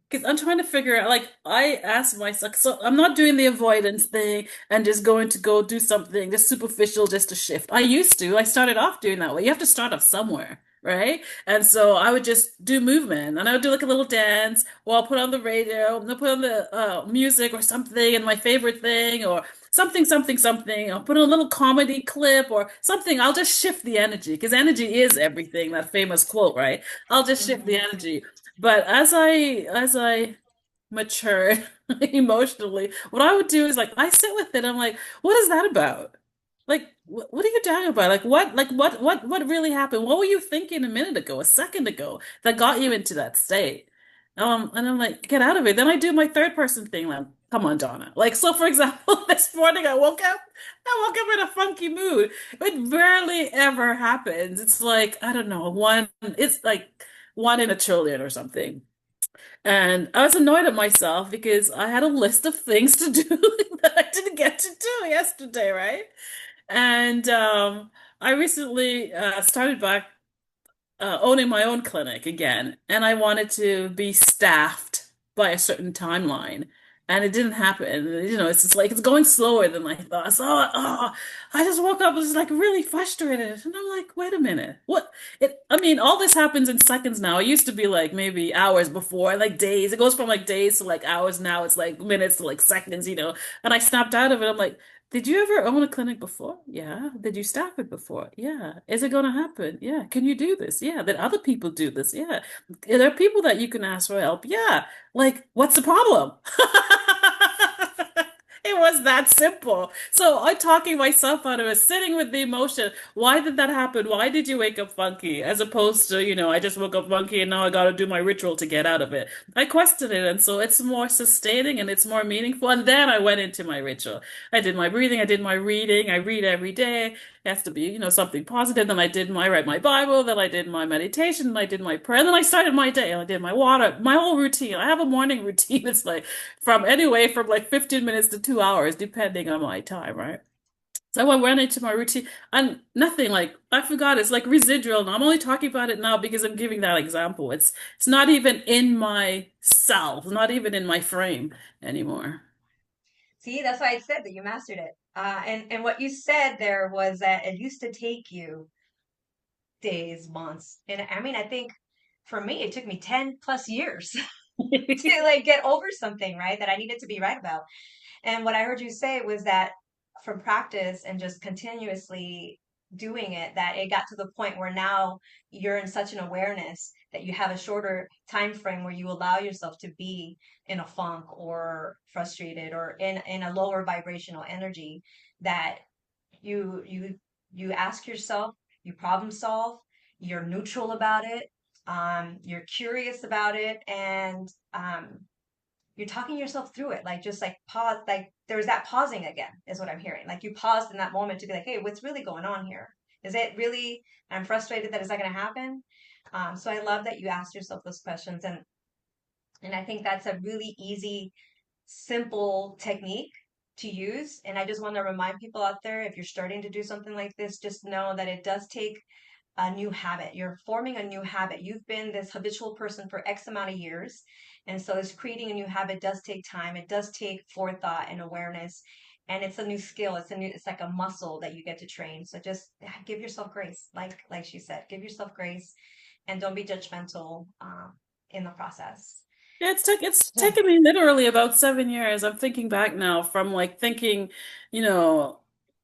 Because I'm trying to figure out, like, I ask myself, so I'm not doing the avoidance thing and just going to go do something just superficial just to shift. I started off doing that way. You have to start off somewhere, right? And so I would just do movement and I would do like a little dance or I'll put on the radio, I'll put on the music or something and my favorite thing or something, something, something. I'll put on a little comedy clip or something. I'll just shift the energy because energy is everything, that famous quote, right? I'll just shift the Mhm. energy. But as I matured emotionally, what I would do is like I sit with it. I'm like, what is that about? Like, what are you talking about? What really happened? What were you thinking a minute ago, a second ago, that got you into that state? And I'm like, get out of it. Then I do my third person thing. Like, come on, Donna. Like, so for example, this morning I woke up in a funky mood. It rarely ever happens. It's like, I don't know, it's like one in a trillion or something. And I was annoyed at myself because I had a list of things to do that I didn't get to do yesterday, right? And I recently started back owning my own clinic again, and I wanted to be staffed by a certain timeline, and it didn't happen. It's just like it's going slower than I thought. So, I just woke up, was like really frustrated, and I'm like, wait a minute, what? I mean, all this happens in seconds now. It used to be like maybe hours before, like days. It goes from like days to like hours. Now it's like minutes to like seconds, And I snapped out of it. I'm like, did you ever own a clinic before? Yeah. Did you staff it before? Yeah. Is it going to happen? Yeah. Can you do this? Yeah. Did other people do this? Yeah. Are there people that you can ask for help? Yeah. Like, what's the problem? It was that simple. So I'm talking myself out of it, sitting with the emotion. Why did that happen? Why did you wake up funky? As opposed to, I just woke up funky and now I got to do my ritual to get out of it. I questioned it. And so it's more sustaining and it's more meaningful. And then I went into my ritual. I did my breathing. I did my reading. I read every day. It has to be, something positive. Then I read my Bible. Then I did my meditation. Then I did my prayer. And then I started my day. And I did my water, my whole routine. I have a morning routine. It's like from like 15 minutes to 2 hours, depending on my time, right? So I went into my routine and nothing like I forgot. It's like residual. And I'm only talking about it now because I'm giving that example. It's not even in my self, not even in my frame anymore. See, that's why I said that you mastered it. And what you said there was that it used to take you days, months, and I mean, I think for me, it took me 10 plus years to like get over something, right? That I needed to be right about. And what I heard you say was that from practice and just continuously doing it, that it got to the point where now you're in such an awareness that you have a shorter time frame where you allow yourself to be in a funk or frustrated or in a lower vibrational energy, that you ask yourself, you problem solve, you're neutral about it, you're curious about it, and you're talking yourself through it. Like just like pause, like there's that pausing again, is what I'm hearing. Like you paused in that moment to be like, hey, what's really going on here? Is it really, I'm frustrated that is that going to happen? So I love that you asked yourself those questions, and I think that's a really easy, simple technique to use. And I just want to remind people out there, if you're starting to do something like this, just know that it does take a new habit. You're forming a new habit. You've been this habitual person for X amount of years. And so this creating a new habit does take time. It does take forethought and awareness. And it's a new skill. It's like a muscle that you get to train. So just give yourself grace. Like she said, give yourself grace and don't be judgmental in the process. Yeah, it's Yeah. taken me literally about 7 years. I'm thinking back now from like thinking, you know,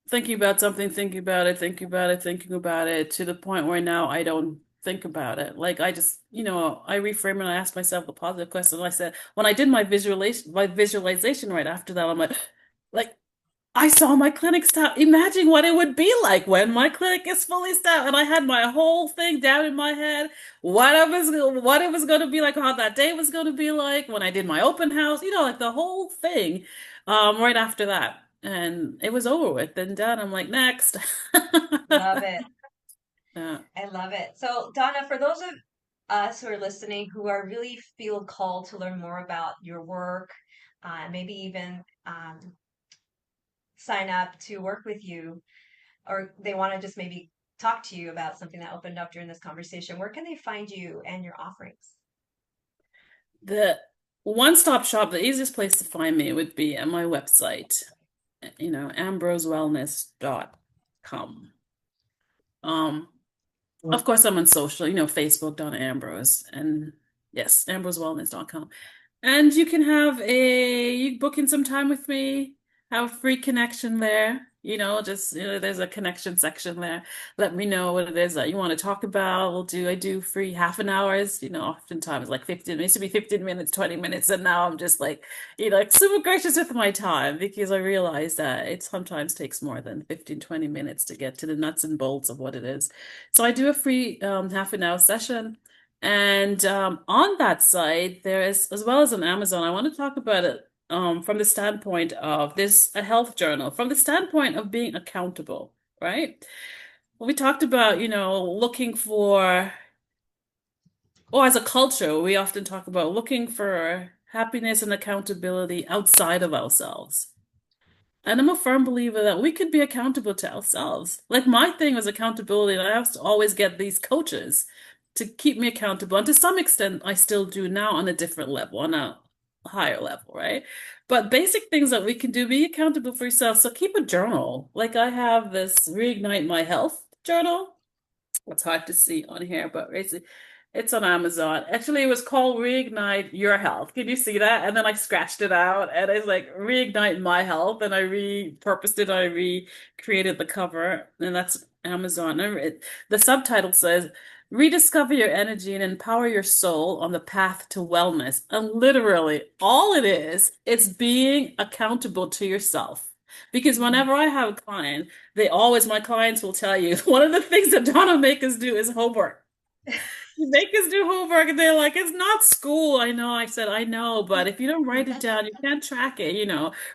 thinking about something, thinking about it, thinking about it, thinking about it, to the point where now I don't think about it. Like I just, I reframe and I ask myself a positive question. I said, when I did my visualization right after that, I'm like, I saw my clinic staff. Imagine what it would be like when my clinic is fully staffed. And I had my whole thing down in my head, what it was going to be like, how that day was going to be like when I did my open house, like the whole thing, right after that. And it was over with and done. I'm like, next. Love it. Yeah. I love it. So, Donna, for those of us who are listening who are really feel called to learn more about your work, maybe even sign up to work with you, or they want to just maybe talk to you about something that opened up during this conversation, where can they find you and your offerings? The one-stop shop, the easiest place to find me would be at my website, ambrosewellness.com. Um, Of course, I'm on social, Facebook, Donna Ambrose, and yes, ambrosewellness.com. And you can you book in some time with me, have a free connection there. There's a connection section there. Let me know what it is that you want to talk about. I do free half an hours, oftentimes like 15, it used to be 15 minutes, 20 minutes. And now I'm just like, like super gracious with my time, because I realize that it sometimes takes more than 15, 20 minutes to get to the nuts and bolts of what it is. So I do a free half an hour session. And on that site, there is, as well as on Amazon, I want to talk about it from the standpoint of this a health journal, from the standpoint of being accountable, right? We talked about, looking for, or as a culture, we often talk about looking for happiness and accountability outside of ourselves. And I'm a firm believer that we could be accountable to ourselves. Like my thing was accountability, and I have to always get these coaches to keep me accountable. And to some extent, I still do now on a different level, on a higher level, right? But basic things that we can do, be accountable for yourself. So keep a journal. Like I have this Reignite My Health journal. It's hard to see on here, but it's on Amazon. Actually, it was called Reignite Your Health. Can you see that? And then I scratched it out and it's like Reignite My Health. And I repurposed it. I recreated the cover. And that's Amazon. And the subtitle says, Rediscover your energy and empower your soul on the path to wellness. And literally, all it is, it's being accountable to yourself. Because whenever I have a client, my clients will tell you, one of the things that Donna make us do is homework. You make us do homework, and they're like, it's not school. I know. I said, I know, but if you don't write it down, you can't track it,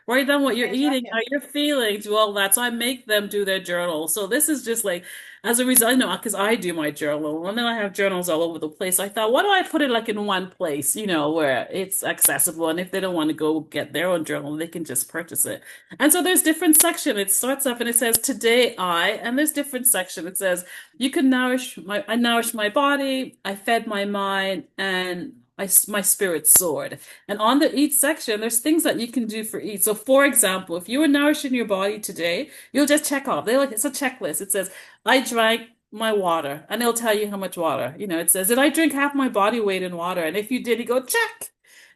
Write down what you're Can't track eating, how it. you're feeling, do all that. So I make them do their journal. So this is just like, as a result, because I do my journal, and then I have journals all over the place. I thought, why don't I put it like in one place, where it's accessible, and if they don't want to go get their own journal, they can just purchase it. And so there's different section. It starts off and it says, today and there's different section. It says, I nourished my body, I fed my mind, and my spirit soared. And on each section, there's things that you can do for each. So, for example, if you were nourishing your body today, you'll just check off. It's a checklist. It says, I drank my water, and it'll tell you how much water. It says, did I drink half my body weight in water? And if you did, you go check.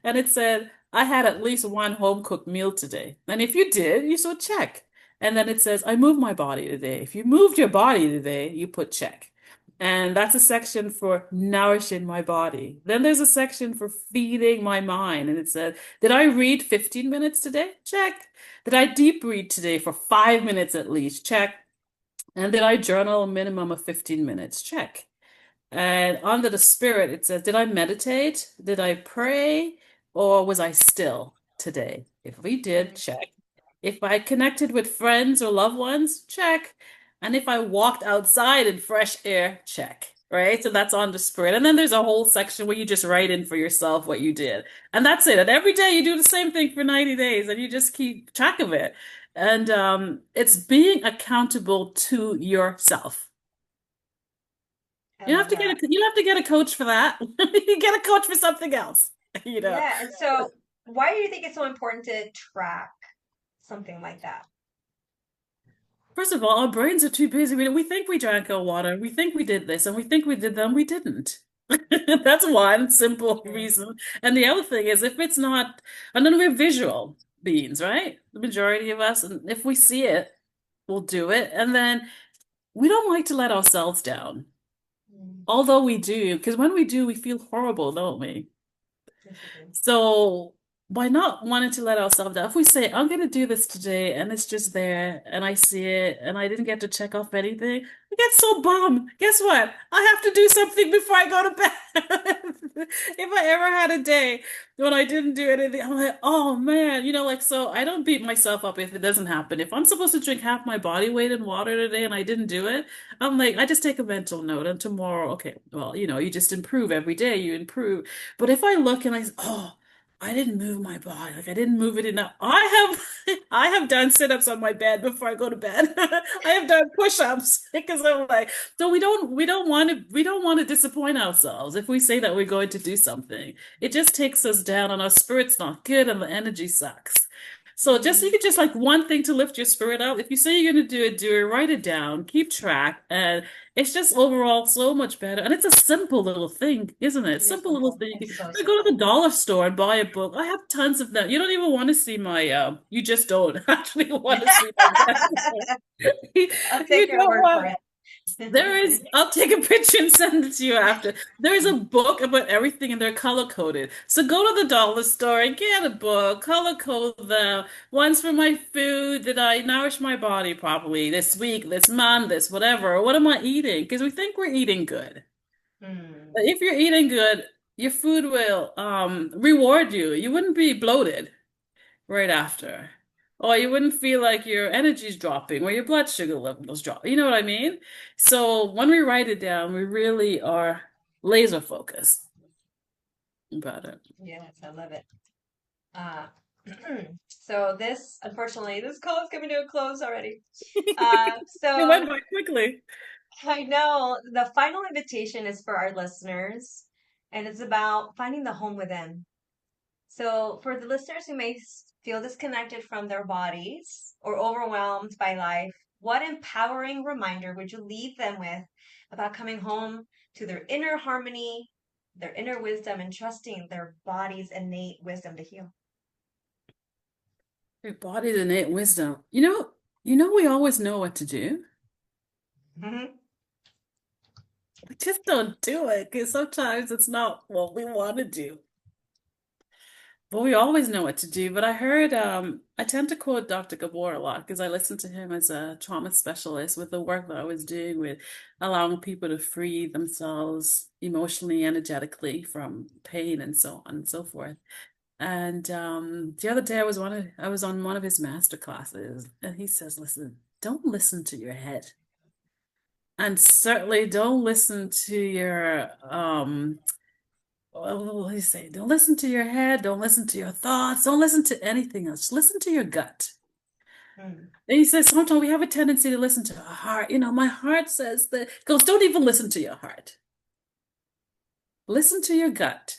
And it said, I had at least one home cooked meal today. And if you did, you so check. And then it says, I moved my body today. If you moved your body today, you put check. And that's a section for nourishing my body. Then there's a section for feeding my mind. And it said, did I read 15 minutes today? Check. Did I deep read today for 5 minutes at least? Check. And did I journal a minimum of 15 minutes? Check. And under the spirit, it says, did I meditate? Did I pray? Or was I still today? If we did, Mm. check. If I connected with friends or loved ones, check. And if I walked outside in fresh air, check. Right? So that's on the spirit. And then there's a whole section where you just write in for yourself what you did. And that's it. And every day you do the same thing for 90 days and you just keep track of it. And it's being accountable to yourself. I You don't have love to get that. you don't have to get a coach for that. You get a coach for something else, you know. Yeah. And so, why do you think it's so important to track something like that? First of all, our brains are too busy. We think we drank our water, we think we did this, and we think we did that, and we didn't. That's one simple Mm. reason. And the other thing is if it's not, and then we're visual beings, right? The majority of us, and if we see it, we'll do it. And then we don't like to let ourselves down. Mm. Although we do, because when we do, we feel horrible, don't we? Yes, you do. So by not wanting to let ourselves down, if we say, I'm going to do this today and it's just there and I see it and I didn't get to check off anything, I get so bummed. Guess what? I have to do something before I go to bed. If I ever had a day when I didn't do anything, I'm like, oh man, like, so I don't beat myself up if it doesn't happen. If I'm supposed to drink half my body weight in water today and I didn't do it, I'm like, I just take a mental note and tomorrow, okay, well, you just improve every day, you improve. But if I look and oh, I didn't move my body. Like I didn't move it enough. I have done sit-ups on my bed before I go to bed. I have done push-ups because I'm like, so we don't want to disappoint ourselves if we say that we're going to do something. It just takes us down and our spirit's not good and the energy sucks. So just you Mm. could just like one thing to lift your spirit up. If you say you're gonna do it, write it down, keep track, and it's just overall so much better. And it's a simple little thing, isn't it? It is Simple little simple. thing. It's so I go to the simple. dollar store and buy a book. I have tons of them. You don't even want to see my you just don't actually want to see my I'll take you your don't word for want there is, it. I'll take a picture and send it to you after. There is a book about everything and they're color coded. So go to the dollar store and get a book, color code them. One's for my food. Did I nourish my body properly this week, this month, this whatever? What am I eating? Because we think we're eating good. Hmm. But if you're eating good, your food will reward you. You wouldn't be bloated right after. Or you wouldn't feel like your energy's dropping or your blood sugar levels drop. You know what I mean? So when we write it down, we really are laser focused about it. Yes, I love it. Uh, so unfortunately, this call is coming to a close already. It So went by quickly. I know the final invitation is for our listeners, and it's about finding the home within. So, for the listeners who may feel disconnected from their bodies or overwhelmed by life, what empowering reminder would you leave them with about coming home to their inner harmony, their inner wisdom, and trusting their body's innate wisdom to heal? Your body's innate wisdom. You know, we always know what to do. Mhm. We just don't do it because sometimes it's not what we want to do. But we always know what to do. But I heard, I tend to quote Dr. Gabor a lot because I listened to him as a trauma specialist with the work that I was doing with allowing people to free themselves emotionally, energetically from pain and so on and so forth. And the other day I was on one of his master classes and he says, listen, don't listen to your head. And certainly don't listen to your what will he say? Don't listen to your head. Don't listen to your thoughts. Don't listen to anything else. Listen to your gut. Mm. And he says sometimes we have a tendency to listen to our heart. My heart says that. Goes, don't even listen to your heart. Listen to your gut.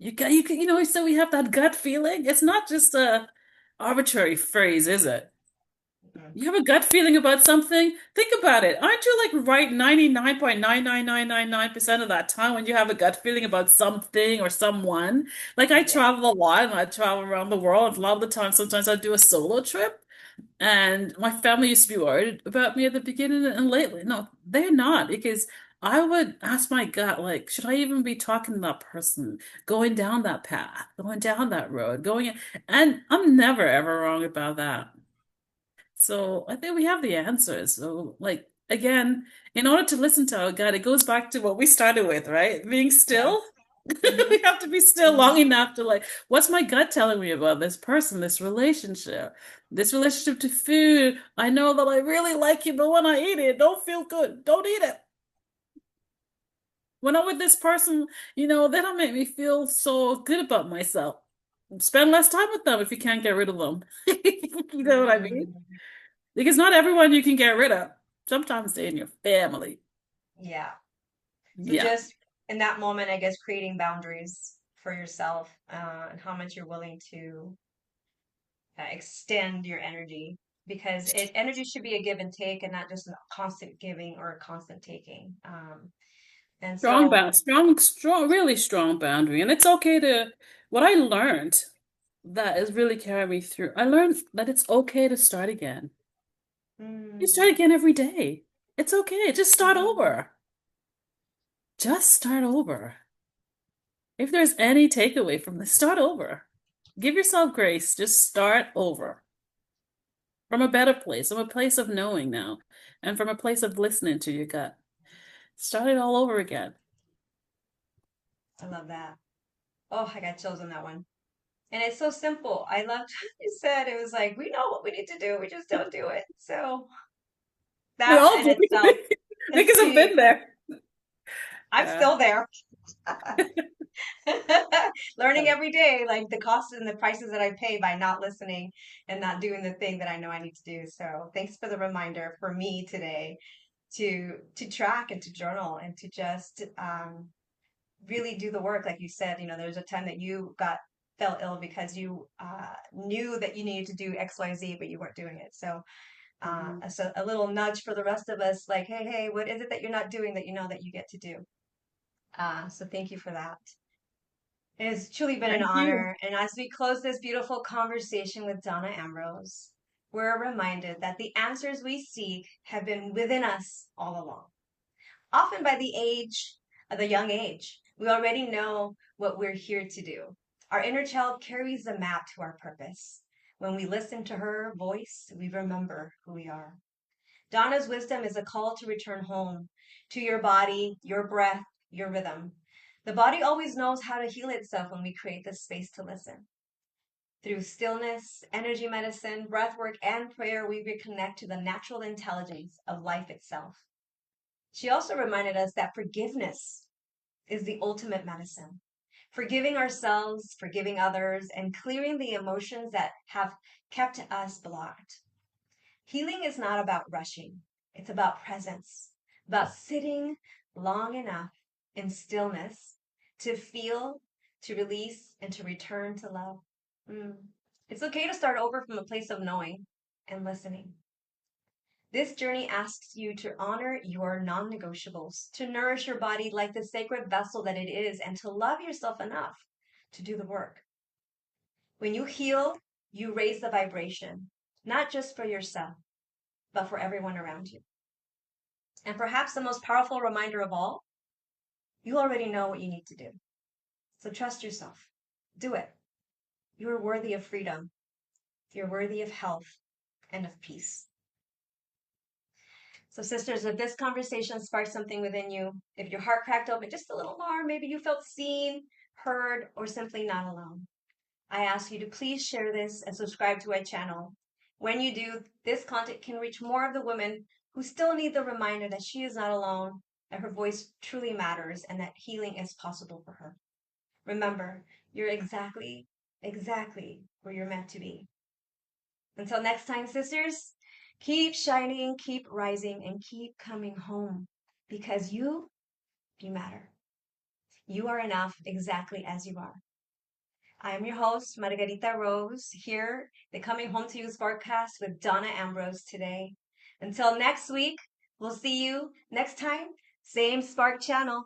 So we have that gut feeling. It's not just a arbitrary phrase, is it? Mm. You have a gut feeling about something? Think about it. Aren't you like right 99.99999% of that time when you have a gut feeling about something or someone? Like I Yeah. travel a lot and I travel around the world. A lot of the time, sometimes I do a solo trip. And my family used to be worried about me at the beginning and lately. No, they're not because I would ask my gut, like, should I even be talking to that person, going down that path, going down that road, and I'm never ever wrong about that. So I think we have the answers. So, like, again, in order to listen to our gut, it goes back to what we started with, right? Being Yes. still. Hmm. We have to be still long Hmm. enough to, like, what's my gut telling me about this person, this relationship to food? I know that I really like it, but when I eat it, it don't feel good. Don't eat it. When I'm with this person, they don't make me feel so good about myself. Spend less time with them if you can't get rid of them. You know what I mean? Mm. Because not everyone you can get rid of. Sometimes they're in your family. Yeah. So Yeah. just in that moment, I guess creating boundaries for yourself, and how much you're willing to extend your energy, because energy should be a give and take and not just a constant giving or a constant taking. And so, Strong, really strong boundary. And it's okay what I learned that is really carrying me through. I learned that it's okay to start again. You start mm, again every day. It's okay. Just start mm, over. Just start over. If there's any takeaway from this, start over. Give yourself grace. Just start over from a better place, from a place of knowing now, and from a place of listening to your gut. Start it all over again. I love that. Oh, I got chills on that one. And it's so simple. I loved how you said it was like, we know what we need to do, we just don't do it. So We that all in do itself is because I've key. been there. I'm Yeah. still there. Learning every day, like the costs and the prices that I pay by not listening and not doing the thing that I know I need to do. So thanks for the reminder for me today to track and to journal and to just really do the work. Like you said, there's a time that you fell ill because you knew that you needed to do XYZ, but you weren't doing it. Mhm. So a little nudge for the rest of us, like, hey, what is it that you're not doing that you know that you get to do? So thank you for that. It has truly been an Thank you. honor. And as we close this beautiful conversation with Donna Ambrose, we're reminded that the answers we seek have been within us all along. Often by the young age, we already know what we're here to do. Our inner child carries the map to our purpose. When we listen to her voice, we remember who we are. Donna's wisdom is a call to return home to your body, your breath, your rhythm. The body always knows how to heal itself when we create the space to listen. Through stillness, energy medicine, breath work, and prayer, we reconnect to the natural intelligence of life itself. She also reminded us that forgiveness is the ultimate medicine. Forgiving ourselves, forgiving others, and clearing the emotions that have kept us blocked. Healing is not about rushing, it's about presence, about sitting long enough in stillness to feel, to release, and to return to love. Mm. It's okay to start over from a place of knowing and listening. This journey asks you to honor your non negotiables, to nourish your body like the sacred vessel that it is, and to love yourself enough to do the work. When you heal, you raise the vibration, not just for yourself, but for everyone around you. And perhaps the most powerful reminder of all, you already know what you need to do. So trust yourself. Do it. You are worthy of freedom. You're worthy of health and of peace. So, sisters, if this conversation sparked something within you, if your heart cracked open just a little more, maybe you felt seen, heard, or simply not alone, I ask you to please share this and subscribe to our channel. When you do, this content can reach more of the women who still need the reminder that she is not alone, that her voice truly matters, and that healing is possible for her. Remember, you're exactly where you're meant to be. Until next time, sisters, keep shining, keep rising, and keep coming home because you matter. You are enough exactly as you are. I am your host, Margarita Rose, here, the Coming Home to You Sparkcast with Donna Ambrose today. Until next week, we'll see you next time, same Spark channel.